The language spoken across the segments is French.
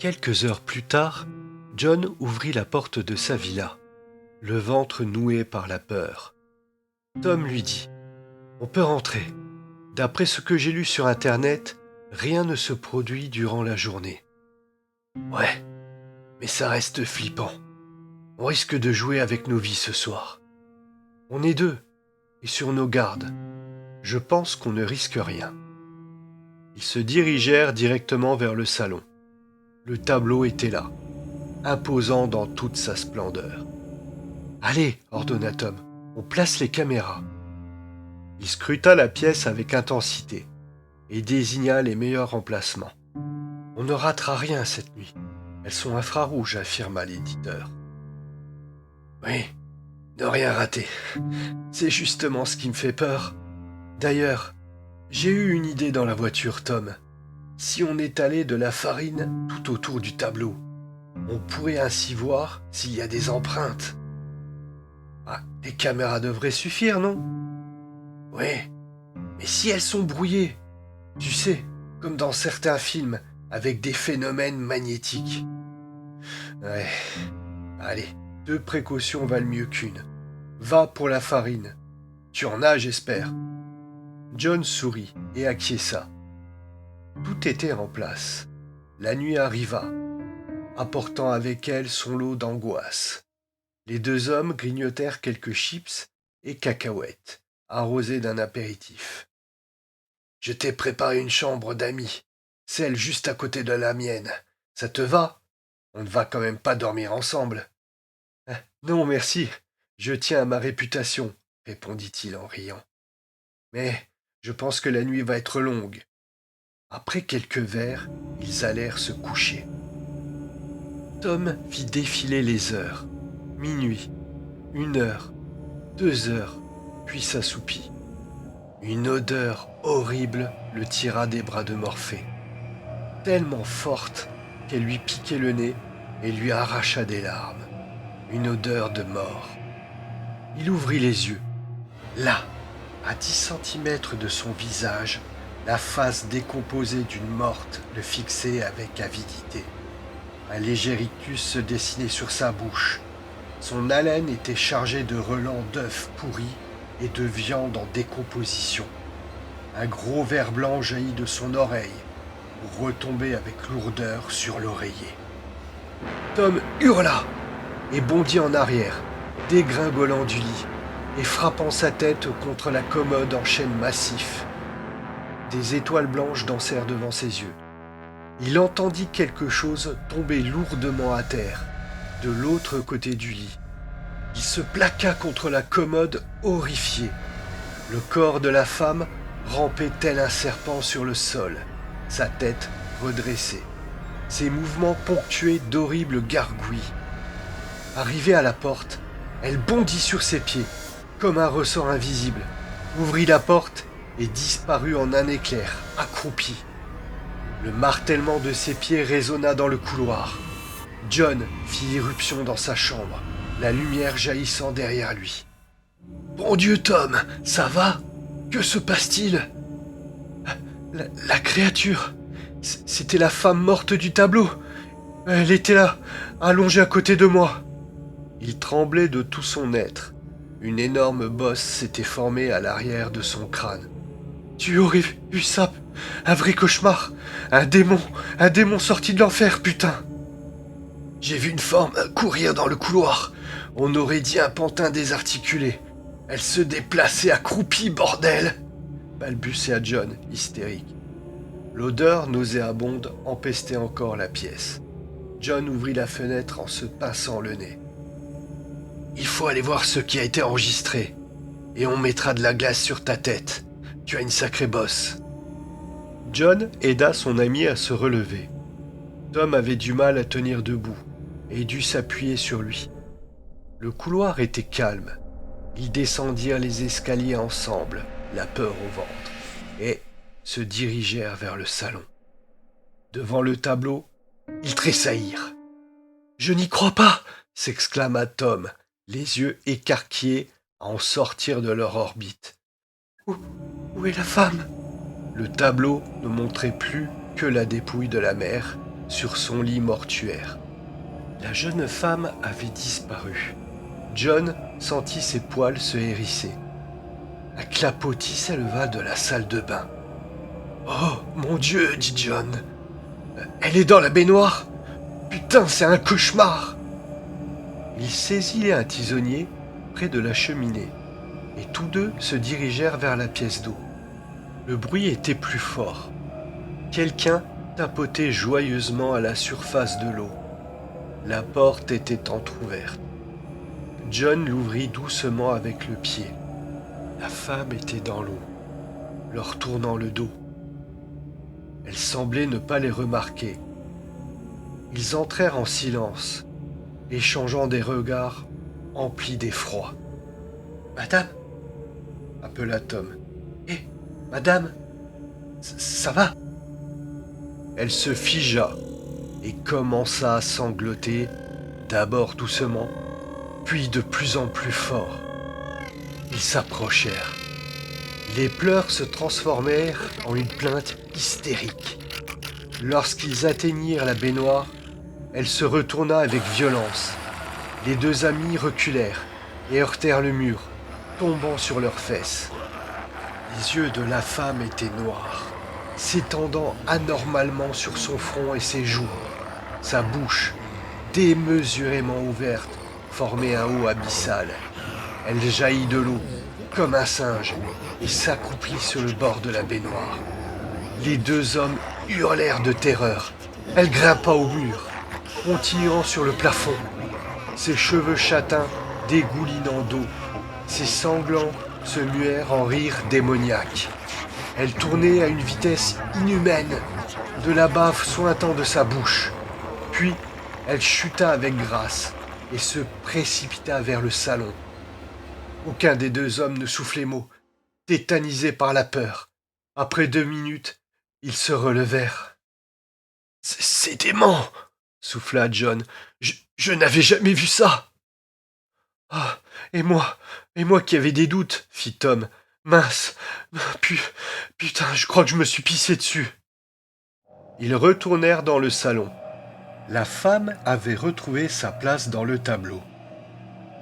Quelques heures plus tard, John ouvrit la porte de sa villa, le ventre noué par la peur. Tom lui dit « On peut rentrer. D'après ce que j'ai lu sur Internet, rien ne se produit durant la journée. » « Ouais, mais ça reste flippant. On risque de jouer avec nos vies ce soir. On est deux, et sur nos gardes. Je pense qu'on ne risque rien. » Ils se dirigèrent directement vers le salon. Le tableau était là, imposant dans toute sa splendeur. « Allez, ordonna Tom, on place les caméras. » Il scruta la pièce avec intensité et désigna les meilleurs emplacements. « On ne ratera rien cette nuit. Elles sont infrarouges, affirma l'éditeur. « Oui, ne rien rater. C'est justement ce qui me fait peur. D'ailleurs, j'ai eu une idée dans la voiture, Tom. Si on étalait de la farine tout autour du tableau, on pourrait ainsi voir s'il y a des empreintes. Ah, les caméras devraient suffire, non? Oui, mais si elles sont brouillées, tu sais, comme dans certains films, avec des phénomènes magnétiques. Ouais, allez, 2 précautions valent mieux qu'une. Va pour la farine. Tu en as, j'espère. » John sourit et acquiesça. Tout était en place. La nuit arriva, apportant avec elle son lot d'angoisse. Les 2 hommes grignotèrent quelques chips et cacahuètes, arrosés d'un apéritif. « Je t'ai préparé une chambre d'amis, celle juste à côté de la mienne. Ça te va? On ne va quand même pas dormir ensemble. »« Non, merci, je tiens à ma réputation, » répondit-il en riant. « Mais je pense que la nuit va être longue. » Après quelques verres, ils allèrent se coucher. Tom vit défiler les heures. Minuit, 1 heure, 2 heures, puis s'assoupit. Une odeur horrible le tira des bras de Morphée, tellement forte qu'elle lui piquait le nez et lui arracha des larmes. Une odeur de mort. Il ouvrit les yeux. Là, à 10 centimètres de son visage, la face décomposée d'une morte le fixait avec avidité. Un léger rictus se dessinait sur sa bouche. Son haleine était chargée de relents d'œufs pourris et de viande en décomposition. Un gros ver blanc jaillit de son oreille pour retomber avec lourdeur sur l'oreiller. Tom hurla et bondit en arrière, dégringolant du lit et frappant sa tête contre la commode en chêne massif. Des étoiles blanches dansèrent devant ses yeux. Il entendit quelque chose tomber lourdement à terre, de l'autre côté du lit. Il se plaqua contre la commode, horrifié. Le corps de la femme rampait tel un serpent sur le sol, sa tête redressée, ses mouvements ponctués d'horribles gargouilles. Arrivée à la porte, elle bondit sur ses pieds, comme un ressort invisible, ouvrit la porte et disparut en un éclair, accroupie. Le martèlement de ses pieds résonna dans le couloir. John fit irruption dans sa chambre, la lumière jaillissant derrière lui. « Bon Dieu, Tom, ça va? Que se passe-t-il » La créature, c'était la femme morte du tableau. Elle était là, allongée à côté de moi. Il tremblait de tout son être. Une énorme bosse s'était formée à l'arrière de son crâne. « Tu aurais vu ça? Un vrai cauchemar. Un démon sorti de l'enfer, putain. J'ai vu une forme courir dans le couloir. On aurait dit un pantin désarticulé. Elle se déplaçait accroupie, bordel !» balbutia John, hystérique. L'odeur nauséabonde empestait encore la pièce. John ouvrit la fenêtre en se pinçant le nez. « Il faut aller voir ce qui a été enregistré. Et on mettra de la glace sur ta tête. Tu as une sacrée bosse. » John aida son ami à se relever. Tom avait du mal à tenir debout et dut s'appuyer sur lui. Le couloir était calme. Ils descendirent les escaliers ensemble, la peur au ventre, et se dirigèrent vers le salon. Devant le tableau, ils tressaillirent. « Je n'y crois pas !» s'exclama Tom, les yeux écarquillés à en sortir de leur orbite. « Où est la femme ?» Le tableau ne montrait plus que la dépouille de la mère, sur son lit mortuaire. La jeune femme avait disparu. John sentit ses poils se hérisser. Un clapotis s'éleva de la salle de bain. « Oh, mon Dieu !» dit John. « Elle est dans la baignoire ? Putain, c'est un cauchemar !» Il saisit un tisonnier près de la cheminée, et tous deux se dirigèrent vers la pièce d'eau. Le bruit était plus fort. Quelqu'un tapotait joyeusement à la surface de l'eau. La porte était entr'ouverte. John l'ouvrit doucement avec le pied. La femme était dans l'eau, leur tournant le dos. Elle semblait ne pas les remarquer. Ils entrèrent en silence, échangeant des regards emplis d'effroi. « Madame ?» appela Tom. « Hé, madame, ça va ?» Elle se figea et commença à sangloter, d'abord doucement, puis de plus en plus fort. Ils s'approchèrent. Les pleurs se transformèrent en une plainte hystérique. Lorsqu'ils atteignirent la baignoire, elle se retourna avec violence. Les deux amis reculèrent et heurtèrent le mur, tombant sur leurs fesses. Les yeux de la femme étaient noirs, s'étendant anormalement sur son front et ses joues. Sa bouche, démesurément ouverte, formait un haut abyssal. Elle jaillit de l'eau, comme un singe, et s'accroupit sur le bord de la baignoire. Les deux hommes hurlèrent de terreur. Elle grimpa au mur, continuant sur le plafond, ses cheveux châtains dégoulinant d'eau. Ses sanglants se muèrent en rires démoniaques. Elle tournait à une vitesse inhumaine, de la bave suintant de sa bouche. Puis, elle chuta avec grâce et se précipita vers le salon. Aucun des deux hommes ne soufflait mot, tétanisés par la peur. Après 2 minutes, ils se relevèrent. « C'est dément !» souffla John. Je n'avais jamais vu ça !»« Ah, et moi qui avais des doutes, » fit Tom. « Mince, putain, je crois que je me suis pissé dessus. » Ils retournèrent dans le salon. La femme avait retrouvé sa place dans le tableau.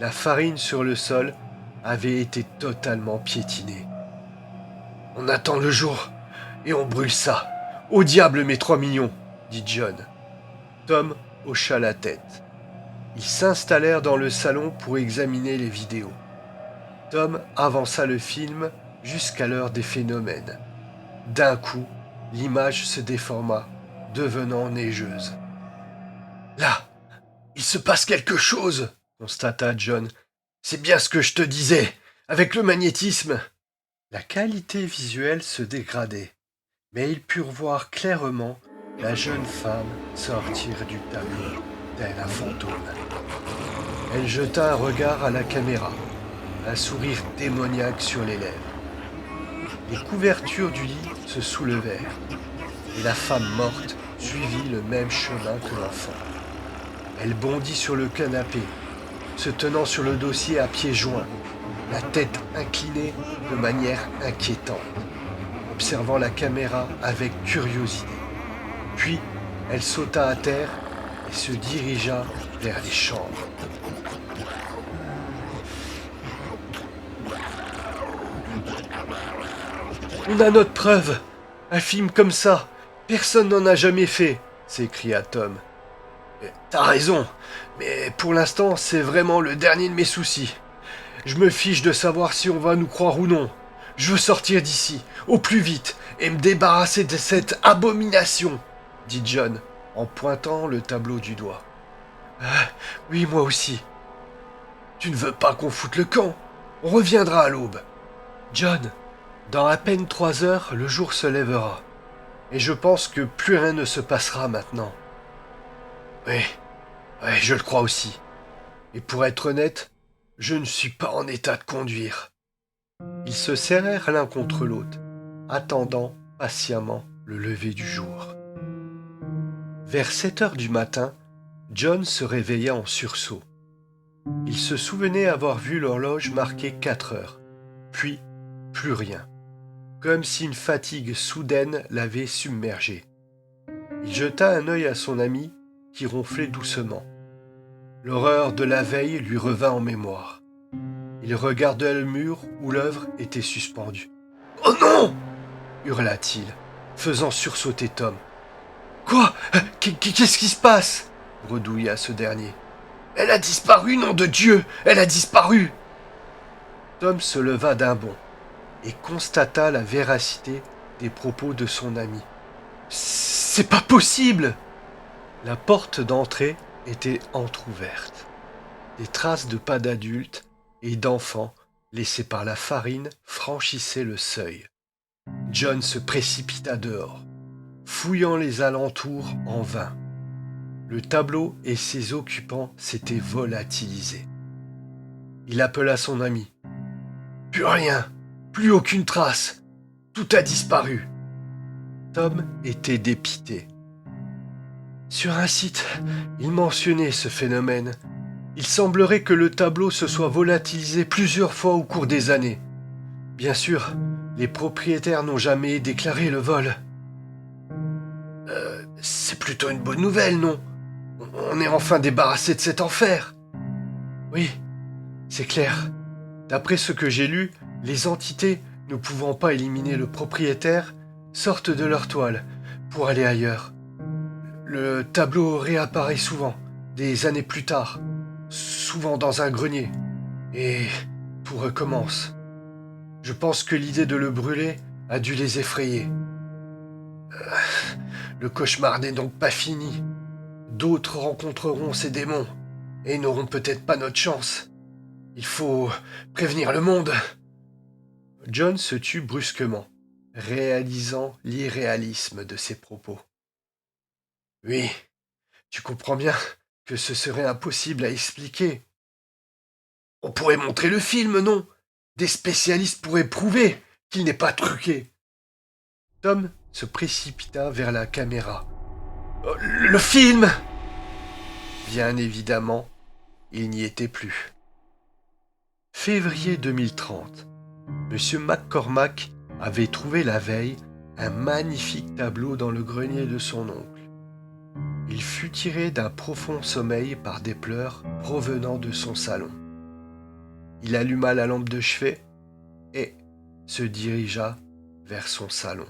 La farine sur le sol avait été totalement piétinée. « On attend le jour et on brûle ça. Au diable mes 3 millions !» dit John. Tom hocha la tête. Ils s'installèrent dans le salon pour examiner les vidéos. Tom avança le film jusqu'à l'heure des phénomènes. D'un coup, l'image se déforma, devenant neigeuse. « Là, il se passe quelque chose !» constata John. « C'est bien ce que je te disais, avec le magnétisme !» La qualité visuelle se dégradait, mais ils purent voir clairement la jeune femme sortir du tableau tel un fantôme. Elle jeta un regard à la caméra, un sourire démoniaque sur les lèvres. Les couvertures du lit se soulevèrent, et la femme morte suivit le même chemin que l'enfant. Elle bondit sur le canapé, se tenant sur le dossier à pieds joints, la tête inclinée de manière inquiétante, observant la caméra avec curiosité. Puis, elle sauta à terre et se dirigea vers les chambres. « On a notre preuve! Un film comme ça, personne n'en a jamais fait !» s'écria Tom. « T'as raison, mais pour l'instant, c'est vraiment le dernier de mes soucis. Je me fiche de savoir si on va nous croire ou non. Je veux sortir d'ici, au plus vite, et me débarrasser de cette abomination !» dit John, en pointant le tableau du doigt. « Oui, moi aussi. »« Tu ne veux pas qu'on foute le camp? On reviendra à l'aube. »« John, dans à peine 3 heures, le jour se lèvera. Et je pense que plus rien ne se passera maintenant. » Oui, je le crois aussi. Et pour être honnête, je ne suis pas en état de conduire. » Ils se serrèrent l'un contre l'autre, attendant patiemment le lever du jour. Vers 7 heures du matin, John se réveilla en sursaut. Il se souvenait avoir vu l'horloge marquer 4 heures, puis plus rien, comme si une fatigue soudaine l'avait submergé. Il jeta un œil à son ami qui ronflait doucement. L'horreur de la veille lui revint en mémoire. Il regarda le mur où l'œuvre était suspendue. « Oh non !» hurla-t-il, faisant sursauter Tom. « Quoi ? Qu'est-ce qui se passe ?» bredouilla ce dernier. « Elle a disparu, nom de Dieu ! Elle a disparu !» Tom se leva d'un bond et constata la véracité des propos de son ami. « C'est pas possible !» La porte d'entrée était entr'ouverte. Des traces de pas d'adultes et d'enfants laissés par la farine franchissaient le seuil. John se précipita dehors, fouillant les alentours en vain. Le tableau et ses occupants s'étaient volatilisés. Il appela son ami. « Plus rien, plus aucune trace, tout a disparu. » Tom était dépité. Sur un site, il mentionnait ce phénomène. Il semblerait que le tableau se soit volatilisé plusieurs fois au cours des années. Bien sûr, les propriétaires n'ont jamais déclaré le vol. C'est plutôt une bonne nouvelle, non ? On est enfin débarrassé de cet enfer. Oui, c'est clair. D'après ce que j'ai lu, les entités, ne pouvant pas éliminer le propriétaire, sortent de leur toile pour aller ailleurs. Le tableau réapparaît souvent, des années plus tard, souvent dans un grenier, et tout recommence. Je pense que l'idée de le brûler a dû les effrayer. Le cauchemar n'est donc pas fini. D'autres rencontreront ces démons et n'auront peut-être pas notre chance. Il faut prévenir le monde. John se tut brusquement, réalisant l'irréalisme de ses propos. Oui, tu comprends bien que ce serait impossible à expliquer. On pourrait montrer le film, non ? Des spécialistes pourraient prouver qu'il n'est pas truqué. Tom se précipita vers la caméra. « Le film !» Bien évidemment, il n'y était plus. Février 2030. M. McCormack avait trouvé la veille un magnifique tableau dans le grenier de son oncle. Il fut tiré d'un profond sommeil par des pleurs provenant de son salon. Il alluma la lampe de chevet et se dirigea vers son salon.